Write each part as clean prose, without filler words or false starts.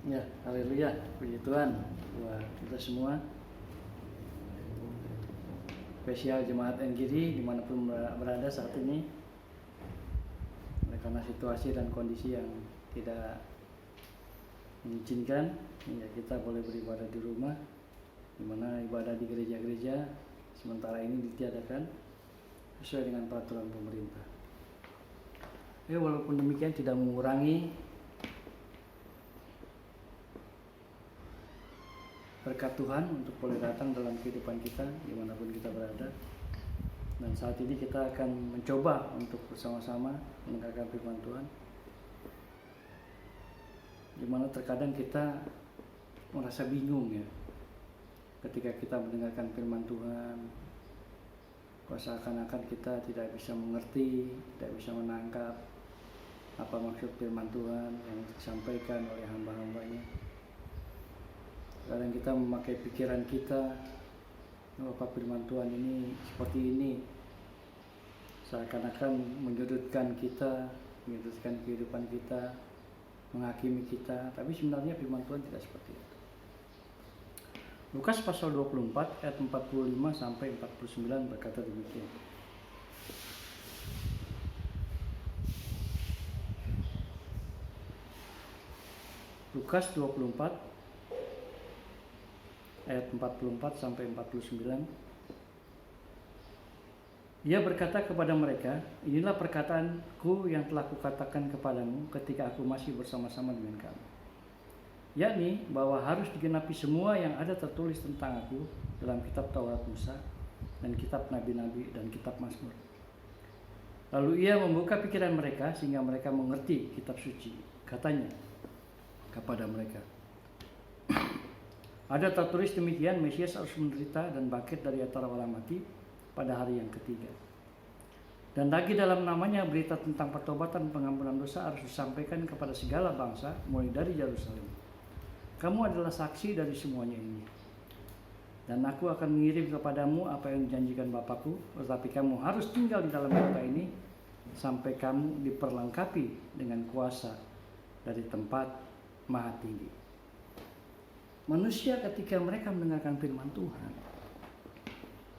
Ya, haleluya, puji Tuhan buat kita semua. Spesial jemaat NGD dimanapun berada saat ini. Karena situasi dan kondisi yang tidak mengizinkan, ya kita boleh beribadah di rumah, dimana ibadah di gereja-gereja sementara ini ditiadakan sesuai dengan peraturan pemerintah. Walaupun demikian tidak mengurangi berkat Tuhan untuk boleh datang dalam kehidupan kita dimanapun kita berada. Dan saat ini kita akan mencoba untuk bersama-sama mendengarkan firman Tuhan, dimana terkadang kita merasa bingung ya ketika kita mendengarkan firman Tuhan, seakan-akan kita tidak bisa mengerti, tidak bisa menangkap apa maksud firman Tuhan yang disampaikan oleh hamba-hambanya. Kadang kita memakai pikiran kita, apa firman Tuhan ini seperti ini, seakan-akan menyudutkan kita, menyudutkan kehidupan kita, menghakimi kita. Tapi sebenarnya firman Tuhan tidak seperti itu. Lukas pasal 24 ayat 45 sampai 49 berkata demikian. Lukas 24 ayat 44 sampai 49. Ia berkata kepada mereka, "Inilah perkataanku yang telah kukatakan kepadamu ketika aku masih bersama-sama dengan kamu, yakni bahwa harus digenapi semua yang ada tertulis tentang aku dalam kitab Taurat Musa dan kitab Nabi-Nabi dan kitab Mazmur." Lalu ia membuka pikiran mereka sehingga mereka mengerti kitab suci. Katanya kepada mereka, "Ada tertulis demikian, Mesias harus menderita dan bangkit dari antara orang mati pada hari yang ketiga. Dan lagi dalam namanya berita tentang pertobatan pengampunan dosa harus disampaikan kepada segala bangsa mulai dari Yerusalem. Kamu adalah saksi dari semuanya ini. Dan aku akan mengirim kepadamu apa yang dijanjikan Bapakku, tetapi kamu harus tinggal di dalam kota ini sampai kamu diperlengkapi dengan kuasa dari tempat Maha Tinggi." Manusia ketika mereka mendengarkan firman Tuhan,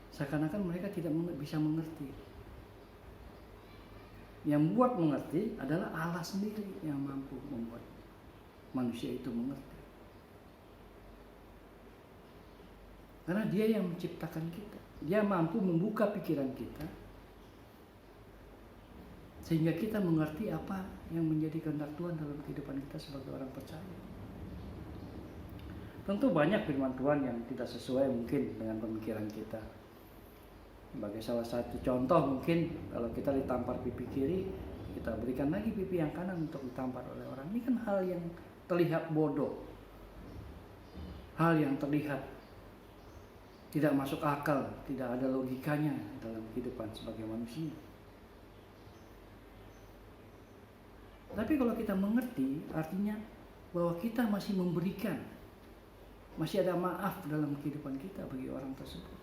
seakan-akan mereka tidak bisa mengerti. Yang membuat mengerti adalah Allah sendiri yang mampu membuat manusia itu mengerti. Karena Dia yang menciptakan kita. Dia mampu membuka pikiran kita sehingga kita mengerti apa yang menjadi kehendak Tuhan dalam kehidupan kita sebagai orang percaya. Tentu banyak firman Tuhan yang tidak sesuai mungkin dengan pemikiran kita. Sebagai salah satu contoh mungkin kalau kita ditampar pipi kiri, kita berikan lagi pipi yang kanan untuk ditampar oleh orang. Ini kan hal yang terlihat bodoh. Hal yang terlihat tidak masuk akal, tidak ada logikanya dalam kehidupan sebagai manusia. Tapi kalau kita mengerti, artinya bahwa kita masih memberikan, masih ada maaf dalam kehidupan kita bagi orang tersebut.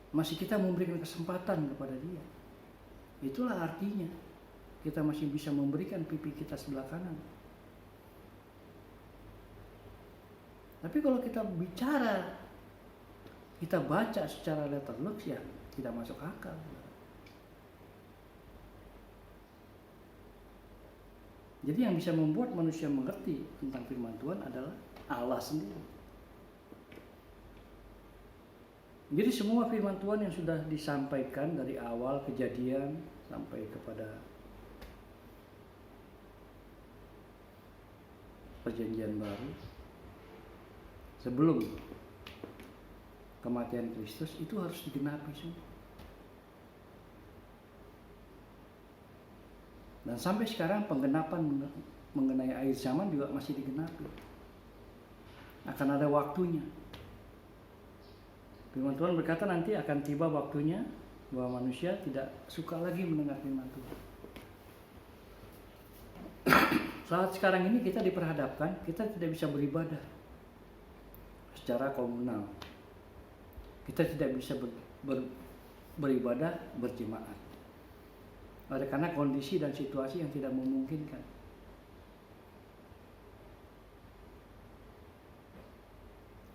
Masih kita memberikan kesempatan kepada dia. Itulah artinya kita masih bisa memberikan pipi kita sebelah kanan. Tapi kalau kita bicara, kita baca secara letterlux, ya tidak masuk akal. Jadi yang bisa membuat manusia mengerti tentang firman Tuhan adalah Allah sendiri. Jadi semua firman Tuhan yang sudah disampaikan dari awal Kejadian sampai kepada Perjanjian Baru, sebelum kematian Kristus, itu harus digenapi semua. Dan sampai sekarang penggenapan mengenai akhir zaman juga masih digenapi. Akan ada waktunya. Firman Tuhan berkata nanti akan tiba waktunya bahwa manusia tidak suka lagi mendengar firman Tuhan. Saat sekarang ini kita diperhadapkan, kita tidak bisa beribadah secara komunal. Kita tidak bisa beribadah berjemaat. Oleh karena kondisi dan situasi yang tidak memungkinkan.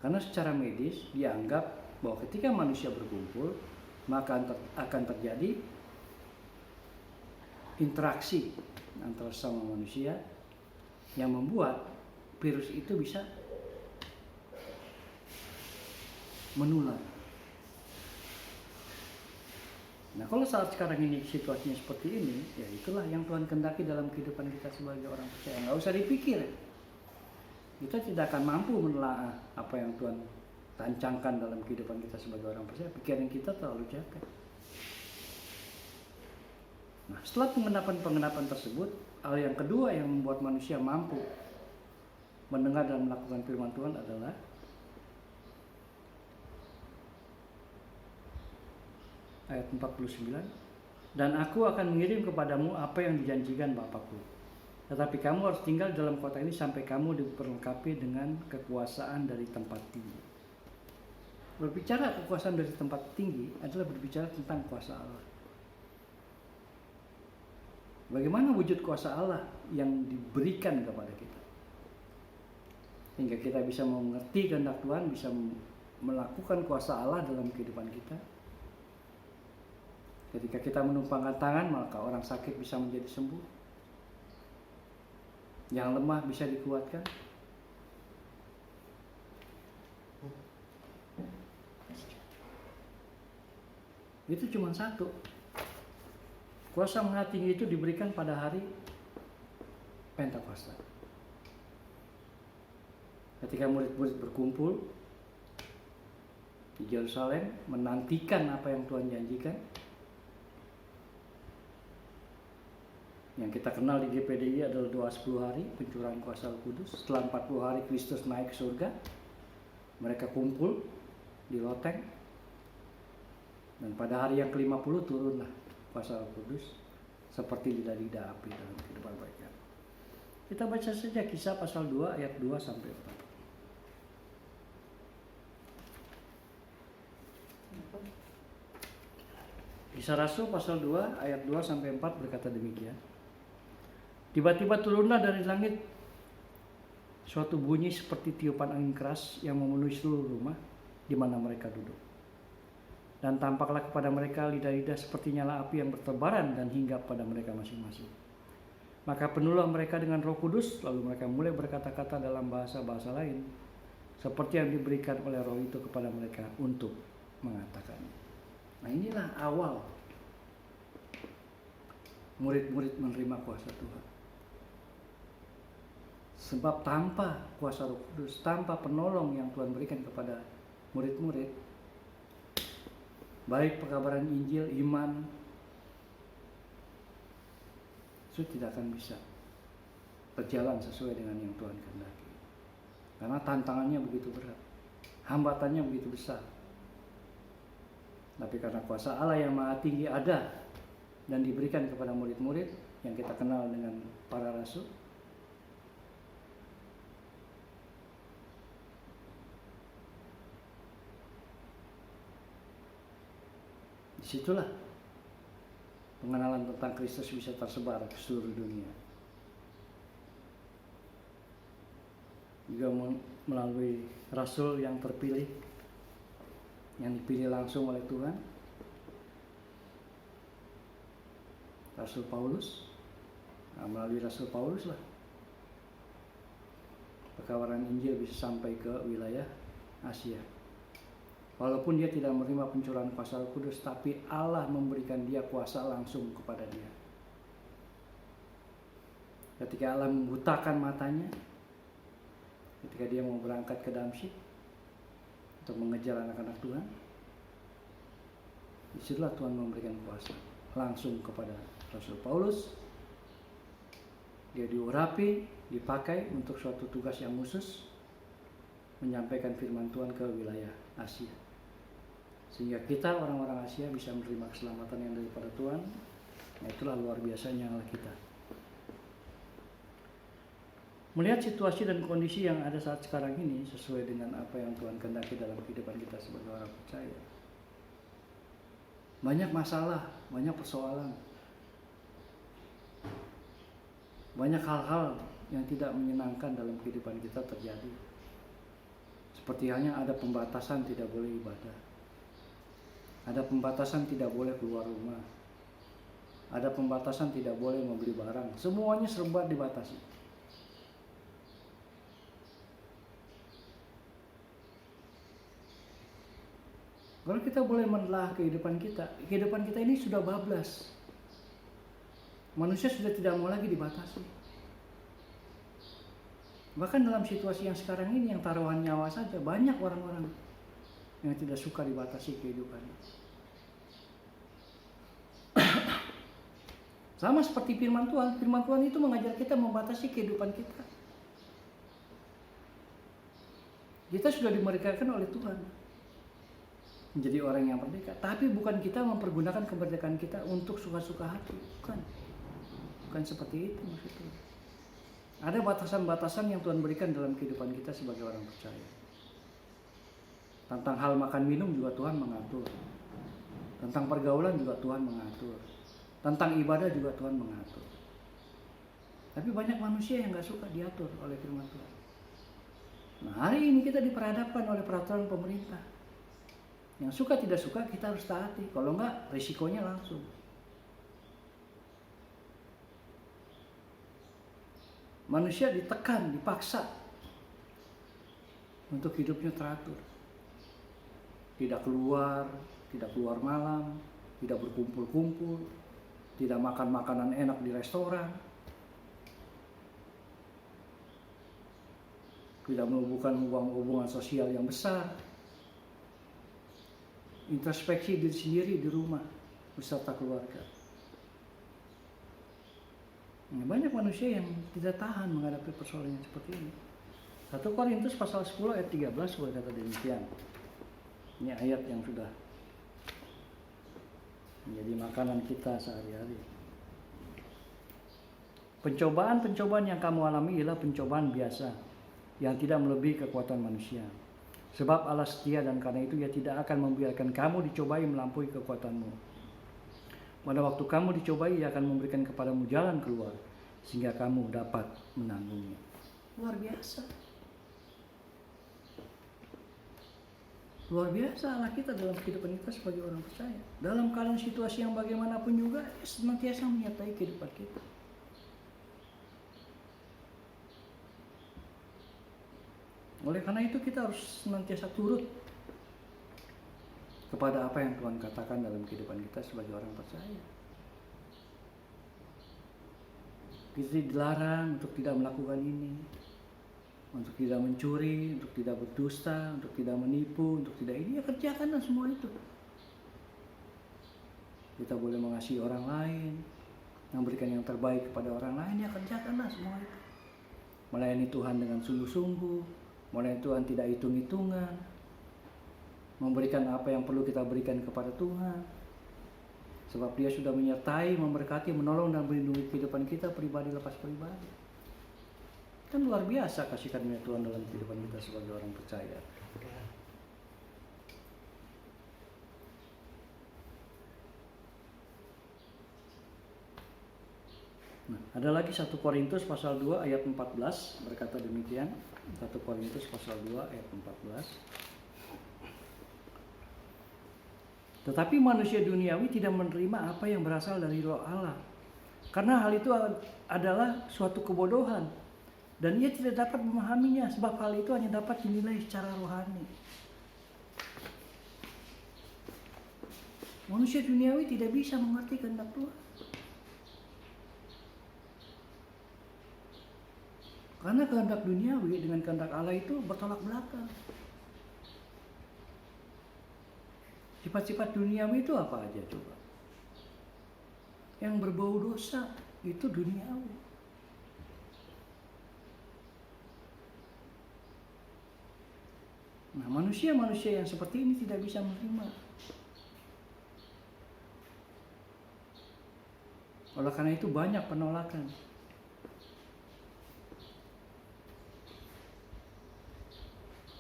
Karena secara medis dianggap bahwa ketika manusia berkumpul, maka akan terjadi interaksi antara sama manusia yang membuat virus itu bisa menular. Nah, kalau saat sekarang ini situasinya seperti ini, ya itulah yang Tuhan kehendaki dalam kehidupan kita sebagai orang percaya. Nggak usah dipikir. Kita tidak akan mampu menelaah apa yang Tuhan rancangkan dalam kehidupan kita sebagai orang percaya. Pikiran kita terlalu capek. Nah, setelah pengenapan tersebut, hal yang kedua yang membuat manusia mampu mendengar dan melakukan firman Tuhan adalah ayat 49, dan aku akan mengirim kepadamu apa yang dijanjikan Bapakku. Tetapi kamu harus tinggal dalam kota ini sampai kamu diperlengkapi dengan kekuasaan dari tempat tinggi. Berbicara kekuasaan dari tempat tinggi adalah berbicara tentang kuasa Allah. Bagaimana wujud kuasa Allah yang diberikan kepada kita, hingga kita bisa mengerti kehendak Tuhan, bisa melakukan kuasa Allah dalam kehidupan kita. Ketika kita menumpangkan tangan, maka orang sakit bisa menjadi sembuh, yang lemah bisa dikuatkan. Itu cuma satu. Kuasa Maha Tinggi itu diberikan pada hari Pentakosta. Ketika murid-murid berkumpul di Yerusalem menantikan apa yang Tuhan janjikan, yang kita kenal di GPDI adalah doa 10 hari pencurahan kuasa Roh Kudus. Setelah 40 hari Kristus naik ke surga, mereka kumpul di loteng, dan pada hari yang ke-50 turunlah kuasa Roh Kudus seperti lidah-lidah api dalam kehidupan mereka. Kita baca saja Kisah pasal 2 ayat 2 sampai 4. Kisah Rasul pasal 2 ayat 2 sampai 4 berkata demikian. Tiba-tiba turunlah dari langit suatu bunyi seperti tiupan angin keras yang memenuhi seluruh rumah di mana mereka duduk. Dan tampaklah kepada mereka lidah-lidah seperti nyala api yang bertebaran dan hinggap pada mereka masing-masing. Maka penuhlah mereka dengan Roh Kudus, lalu mereka mulai berkata-kata dalam bahasa-bahasa lain, seperti yang diberikan oleh Roh itu kepada mereka untuk mengatakannya. Nah, inilah awal murid-murid menerima kuasa Tuhan. Sebab tanpa kuasa Roh Kudus, tanpa penolong yang Tuhan berikan kepada murid-murid, baik pekabaran Injil, iman, itu tidak akan bisa berjalan sesuai dengan yang Tuhan kehendaki. Karena tantangannya begitu berat, hambatannya begitu besar. Tapi karena kuasa Allah yang Maha Tinggi ada dan diberikan kepada murid-murid yang kita kenal dengan para rasul, disitulah pengenalan tentang Kristus bisa tersebar ke seluruh dunia. Juga melalui rasul yang terpilih, yang dipilih langsung oleh Tuhan, Rasul Paulus. Nah, melalui Rasul Paulus lah pekabaran Injil bisa sampai ke wilayah Asia. Walaupun dia tidak menerima pencurahan kuasa Roh Kudus, tapi Allah memberikan dia kuasa langsung kepada dia. Ketika Allah membutakan matanya, ketika dia mau berangkat ke Damsyik untuk mengejar anak-anak Tuhan, disitulah Tuhan memberikan kuasa langsung kepada Rasul Paulus. Dia diurapi, dipakai untuk suatu tugas yang khusus, menyampaikan firman Tuhan ke wilayah Asia. Sehingga kita orang-orang Asia bisa menerima keselamatan yang daripada Tuhan. Nah, itulah luar biasanya Allah kita. Melihat situasi dan kondisi yang ada saat sekarang ini sesuai dengan apa yang Tuhan kehendaki dalam kehidupan kita sebagai orang percaya. Banyak masalah, banyak persoalan. Banyak hal-hal yang tidak menyenangkan dalam kehidupan kita terjadi. Seperti halnya ada pembatasan tidak boleh ibadah, ada pembatasan tidak boleh keluar rumah, ada pembatasan tidak boleh membeli barang. Semuanya serba dibatasi. Kalau kita boleh menelaah kehidupan kita ini sudah bablas. Manusia sudah tidak mau lagi dibatasi. Bahkan dalam situasi yang sekarang ini, yang taruhan nyawa saja, banyak orang-orang yang tidak suka dibatasi kehidupannya. Sama seperti firman Tuhan itu mengajar kita membatasi kehidupan kita. Kita sudah dimerdekakan oleh Tuhan menjadi orang yang merdeka, tapi bukan kita mempergunakan kemerdekaan kita untuk suka-suka hati, bukan seperti itu maksudnya. Ada batasan-batasan yang Tuhan berikan dalam kehidupan kita sebagai orang percaya. Tentang hal makan minum juga Tuhan mengatur. Tentang pergaulan juga Tuhan mengatur. Tentang ibadah juga Tuhan mengatur. Tapi banyak manusia yang gak suka diatur oleh firman Tuhan. Nah, hari ini kita diperhadapkan oleh peraturan pemerintah. Yang suka tidak suka kita harus taati. Kalau enggak, risikonya langsung. Manusia ditekan, dipaksa untuk hidupnya teratur. Tidak keluar malam, tidak berkumpul-kumpul, tidak makan makanan enak di restoran, tidak melakukan hubungan sosial yang besar, introspeksi diri sendiri di rumah beserta keluarga. Banyak manusia yang tidak tahan menghadapi persoalan yang seperti ini. 1 Korintus pasal 10 ayat 13 berkata demikian. Ini ayat yang sudah menjadi makanan kita sehari-hari. Pencobaan-pencobaan yang kamu alami ialah pencobaan biasa yang tidak melebihi kekuatan manusia. Sebab Allah setia dan karena itu Ia tidak akan membiarkan kamu dicobai melampaui kekuatanmu. Pada waktu kamu dicobai, Ia akan memberikan kepadamu jalan keluar sehingga kamu dapat menanggungnya. Luar biasa. Luar biasa Allah kita dalam kehidupan kita sebagai orang percaya. Dalam keadaan situasi yang bagaimanapun juga, Ia senantiasa menyertai kehidupan kita. Oleh karena itu kita harus senantiasa turut kepada apa yang Tuhan katakan dalam kehidupan kita sebagai orang percaya. Kita dilarang untuk tidak melakukan ini, untuk tidak mencuri, untuk tidak berdusta, untuk tidak menipu, untuk tidak ini, ya kerjakanlah semua itu. Kita boleh mengasihi orang lain, memberikan yang terbaik kepada orang lain, ya kerjakanlah semua itu. Melayani Tuhan dengan sungguh-sungguh, melayani Tuhan tidak hitung-hitungan, memberikan apa yang perlu kita berikan kepada Tuhan. Sebab Dia sudah menyertai, memberkati, menolong dan melindungi kehidupan kita pribadi lepas pribadi. Kan luar biasa kasih karunia Tuhan dalam kehidupan kita sebagai orang percaya. Nah, ada lagi 1 Korintus pasal 2 ayat 14 berkata demikian. 1 Korintus pasal 2 ayat 14. Tetapi manusia duniawi tidak menerima apa yang berasal dari Roh Allah, karena hal itu adalah suatu kebodohan, dan ia tidak dapat memahaminya, sebab hal itu hanya dapat dinilai secara rohani. Manusia duniawi tidak bisa mengerti kehendak Tuhan, karena kehendak duniawi dengan kehendak Allah itu bertolak belakang. Sifat-sifat duniawi itu apa aja coba? Yang berbau dosa itu duniawi. Nah, manusia-manusia yang seperti ini tidak bisa menerima. Oleh karena itu banyak penolakan.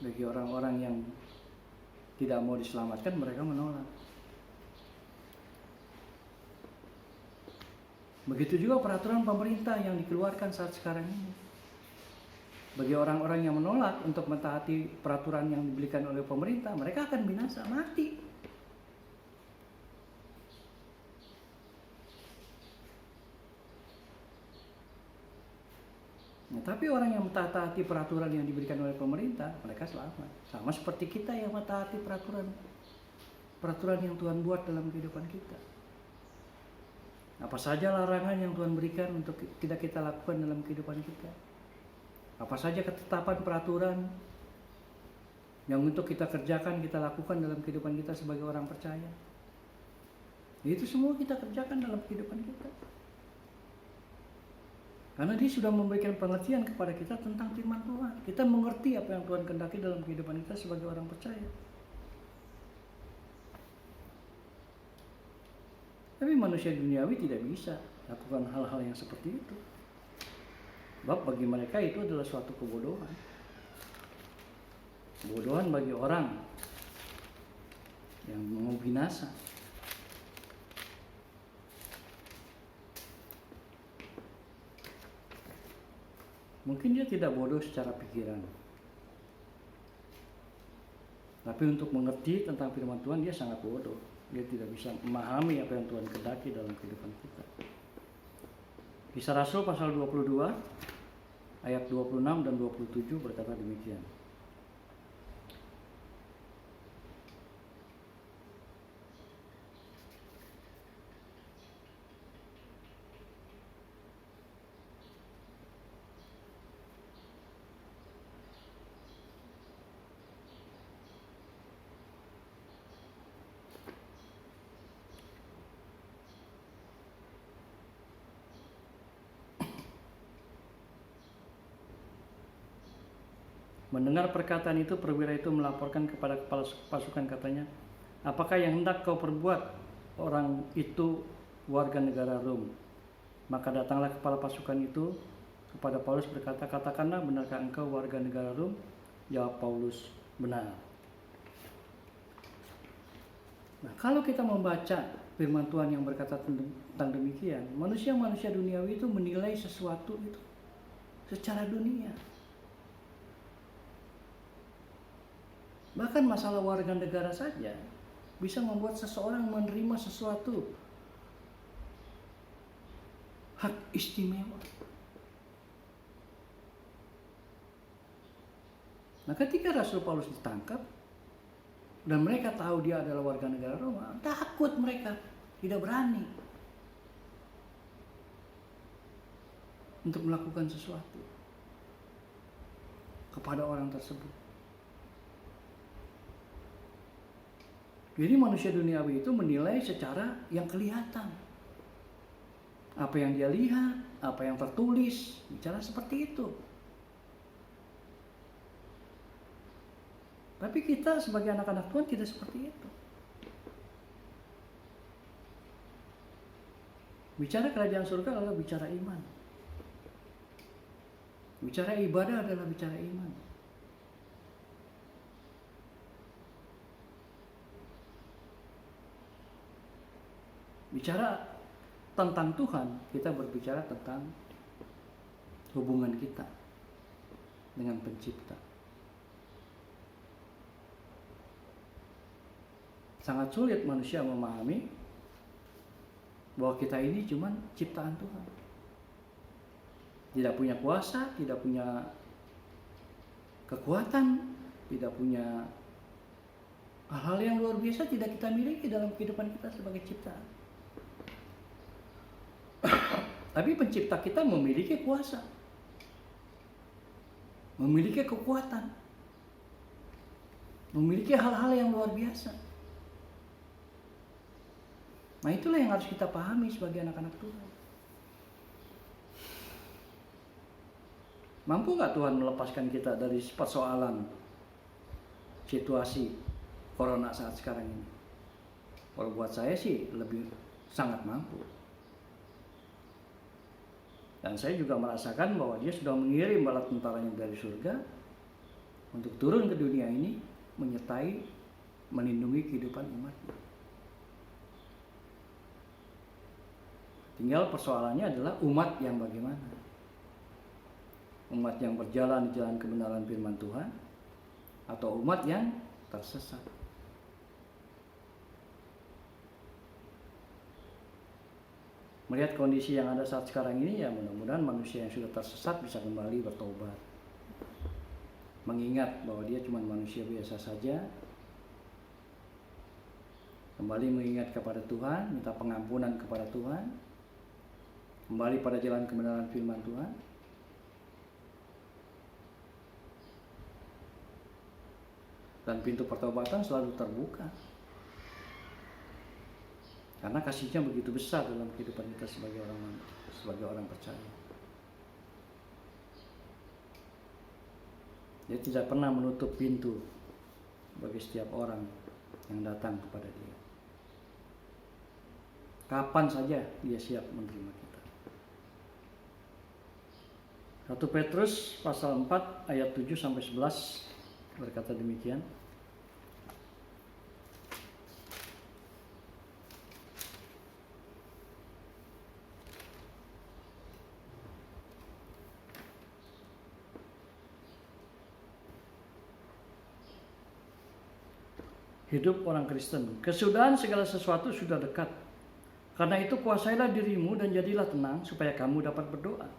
Bagi orang-orang yang tidak mau diselamatkan, mereka menolak. Begitu juga peraturan pemerintah yang dikeluarkan saat sekarang ini. Bagi orang-orang yang menolak untuk mentaati peraturan yang diberikan oleh pemerintah, mereka akan binasa, mati. Nah, tapi orang yang mentaati peraturan yang diberikan oleh pemerintah, mereka selamat. Sama seperti kita yang mentaati peraturan yang Tuhan buat dalam kehidupan kita. Apa saja larangan yang Tuhan berikan untuk tidak kita lakukan dalam kehidupan kita. Apa saja ketetapan peraturan yang untuk kita kerjakan, kita lakukan dalam kehidupan kita sebagai orang percaya. Itu semua kita kerjakan dalam kehidupan kita. Karena Dia sudah memberikan pengertian kepada kita tentang firman Tuhan. Kita mengerti apa yang Tuhan kehendaki dalam kehidupan kita sebagai orang percaya. Tapi manusia duniawi tidak bisa lakukan hal-hal yang seperti itu. Sebab bagi mereka itu adalah suatu kebodohan. Kebodohan bagi orang yang mau binasa. Mungkin dia tidak bodoh secara pikiran. Tapi untuk mengerti tentang firman Tuhan dia sangat bodoh. Dia tidak bisa memahami apa yang Tuhan kehendaki dalam kehidupan kita. Kisah Rasul pasal 22 ayat 26 dan 27 berkata demikian. Mendengar perkataan itu, perwira itu melaporkan kepada kepala pasukan, katanya, apakah yang hendak kau perbuat? Orang itu warga negara Rom. Maka datanglah kepala pasukan itu kepada Paulus berkata, katakanlah, benarkah engkau warga negara Rom? Jawab Paulus, benar. Nah, kalau kita membaca firman Tuhan yang berkata tentang demikian, manusia-manusia duniawi itu menilai sesuatu itu secara dunia. Bahkan masalah warga negara saja bisa membuat seseorang menerima sesuatu hak istimewa. Nah, ketika Rasul Paulus ditangkap dan mereka tahu dia adalah warga negara Roma, takut mereka, tidak berani untuk melakukan sesuatu kepada orang tersebut. Jadi manusia duniawi itu menilai secara yang kelihatan. Apa yang dia lihat, apa yang tertulis, bicara seperti itu. Tapi kita sebagai anak-anak Tuhan tidak seperti itu. Bicara kerajaan surga adalah bicara iman. Bicara ibadah adalah bicara iman. Bicara tentang Tuhan, kita berbicara tentang hubungan kita dengan Pencipta. Sangat sulit manusia memahami bahwa kita ini cuma ciptaan Tuhan. Tidak punya kuasa, tidak punya kekuatan, tidak punya hal-hal yang luar biasa tidak kita miliki dalam kehidupan kita sebagai ciptaan. Tapi pencipta kita memiliki kuasa, memiliki kekuatan, memiliki hal-hal yang luar biasa. Nah, itulah yang harus kita pahami sebagai anak-anak Tuhan. Mampu gak Tuhan melepaskan kita dari persoalan situasi corona saat sekarang ini? Kalau buat saya sih lebih sangat mampu. Dan saya juga merasakan bahwa Dia sudah mengirim bala tentaranya dari surga untuk turun ke dunia ini menyertai, melindungi kehidupan umatnya. Tinggal persoalannya adalah umat yang bagaimana. umat yang berjalan di jalan kebenaran firman Tuhan, atau umat yang tersesat. Melihat kondisi yang ada saat sekarang ini, ya mudah-mudahan manusia yang sudah tersesat bisa kembali bertobat, mengingat bahwa dia cuma manusia biasa saja, kembali mengingat kepada Tuhan, minta pengampunan kepada Tuhan, kembali pada jalan kebenaran firman Tuhan. Dan pintu pertobatan selalu terbuka, karena kasihnya begitu besar dalam kehidupan kita sebagai orang percaya. Dia tidak pernah menutup pintu bagi setiap orang yang datang kepada Dia. Kapan saja Dia siap menerima kita. 1 Petrus pasal 4 ayat 7 sampai 11 berkata demikian. Hidup orang Kristen, kesudahan segala sesuatu sudah dekat. Karena itu kuasailah dirimu dan jadilah tenang supaya kamu dapat berdoa.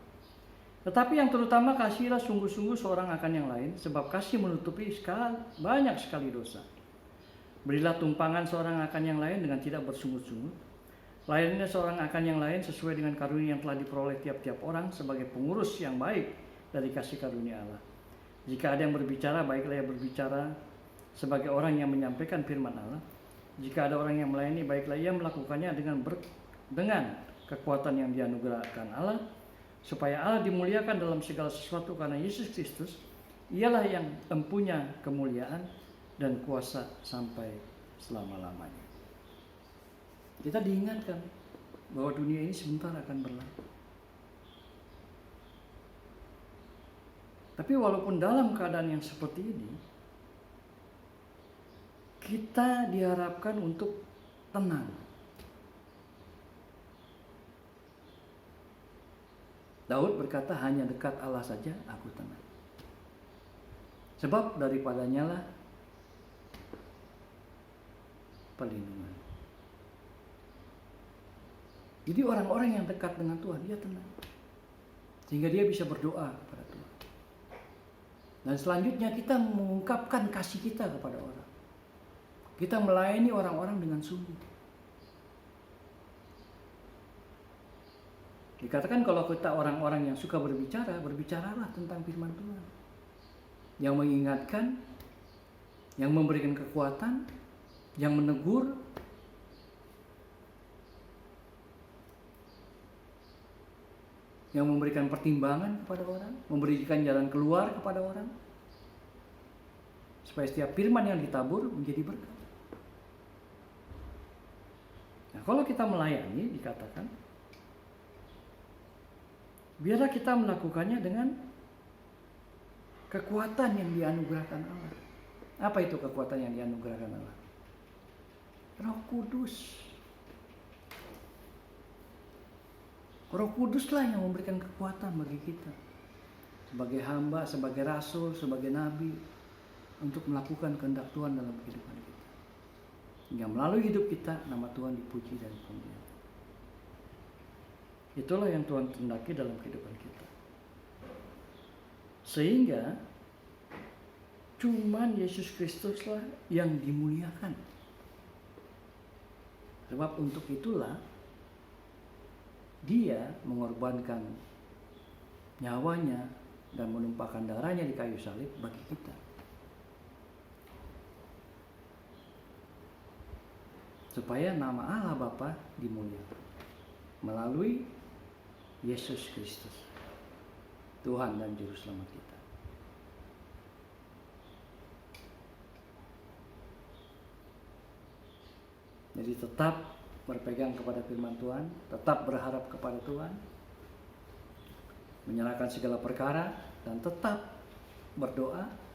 Tetapi yang terutama kasihilah sungguh-sungguh seorang akan yang lain, sebab kasih menutupi banyak sekali dosa. Berilah tumpangan seorang akan yang lain dengan tidak bersungut-sungut. Layanilah seorang akan yang lain sesuai dengan karunia yang telah diperoleh tiap-tiap orang sebagai pengurus yang baik dari kasih karunia Allah. Jika ada yang berbicara, baiklah ia berbicara sebagai orang yang menyampaikan firman Allah. Jika ada orang yang melayani, baiklah ia melakukannya dengan kekuatan yang dianugerahkan Allah, supaya Allah dimuliakan dalam segala sesuatu, karena Yesus Kristus ialah yang empunya kemuliaan dan kuasa sampai selama-lamanya. Kita diingatkan bahwa dunia ini sebentar akan berlalu. Tapi walaupun dalam keadaan yang seperti ini, kita diharapkan untuk tenang. Daud berkata, hanya dekat Allah saja aku tenang. Sebab daripadanya lah perlindungan. Jadi orang-orang yang dekat dengan Tuhan, dia tenang. Sehingga dia bisa berdoa kepada Tuhan. Dan selanjutnya kita mengungkapkan kasih kita kepada orang. Kita melayani orang-orang dengan sungguh. Dikatakan kalau kita orang-orang yang suka berbicara, berbicaralah tentang firman Tuhan. Yang mengingatkan, yang memberikan kekuatan, yang menegur, yang memberikan pertimbangan kepada orang, memberikan jalan keluar kepada orang, supaya setiap firman yang ditabur menjadi berkat. Nah, kalau kita melayani, dikatakan, biarlah kita melakukannya dengan kekuatan yang dianugerahkan Allah. Apa itu kekuatan yang dianugerahkan Allah? Roh Kudus. Roh Kuduslah yang memberikan kekuatan bagi kita. Sebagai hamba, sebagai rasul, sebagai nabi. Untuk melakukan kehendak Tuhan dalam kehidupan kita. Hingga melalui hidup kita, nama Tuhan dipuji dan dimuliakan. Itulah yang Tuhan kehendaki dalam kehidupan kita. Sehingga cuman Yesus Kristuslah yang dimuliakan. Sebab untuk itulah Dia mengorbankan nyawanya dan menumpahkan darahnya di kayu salib bagi kita. Supaya nama Allah Bapa dimuliakan melalui Yesus Kristus, Tuhan dan Juru Selamat kita. Jadi tetap berpegang kepada firman Tuhan, tetap berharap kepada Tuhan, menyerahkan segala perkara, dan tetap berdoa.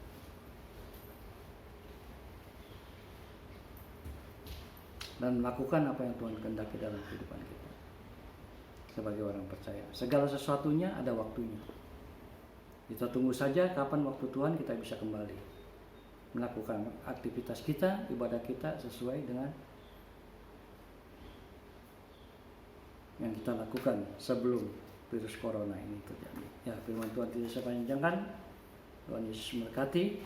Dan melakukan apa yang Tuhan kehendaki dalam kehidupan kita. Sebagai orang percaya, segala sesuatunya ada waktunya. Kita tunggu saja kapan waktu Tuhan kita bisa kembali melakukan aktivitas kita, ibadah kita sesuai dengan yang kita lakukan sebelum virus corona ini terjadi. Ya, firman Tuhan tidak saya panjangkan. Tuhan Yesus memberkati.